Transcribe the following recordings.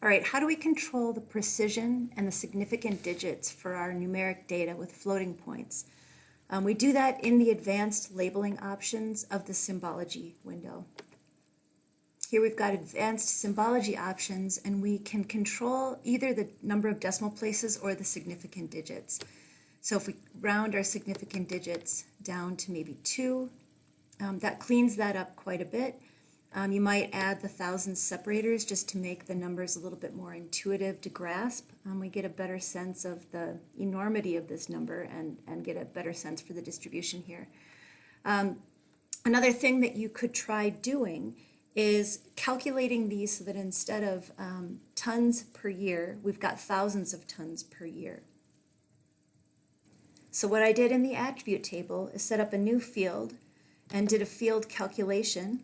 All right, how do we control the precision and the significant digits for our numeric data with floating points? We do that in the advanced labeling options of the symbology window. Here we've got advanced symbology options, and we can control either the number of decimal places or the significant digits. So if we round our significant digits down to maybe 2, that cleans that up quite a bit. You might add the thousands separators just to make the numbers a little bit more intuitive to grasp. We get a better sense of the enormity of this number and get a better sense for the distribution here. Another thing that you could try doing is calculating these so that instead of tons per year, we've got thousands of tons per year. So what I did in the attribute table is set up a new field and did a field calculation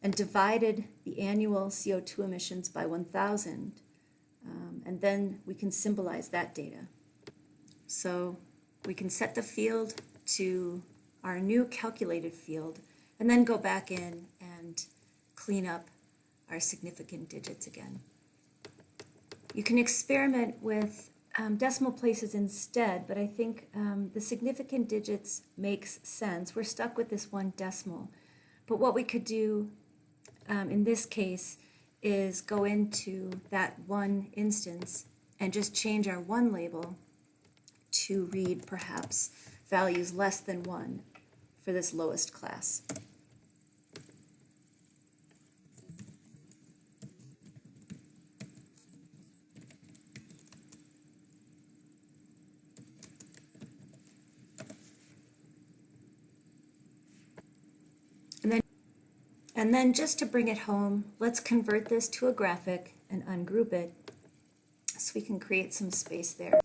and divided the annual CO2 emissions by 1,000, and then we can symbolize that data. So we can set the field to our new calculated field and then go back in and clean up our significant digits again. You can experiment with decimal places instead, but I think the significant digits makes sense. We're stuck with this one decimal, but what we could do in this case is go into that one instance and just change our 1 label to read perhaps values less than 1 for this lowest class. And then just to bring it home, let's convert this to a graphic and ungroup it so we can create some space there.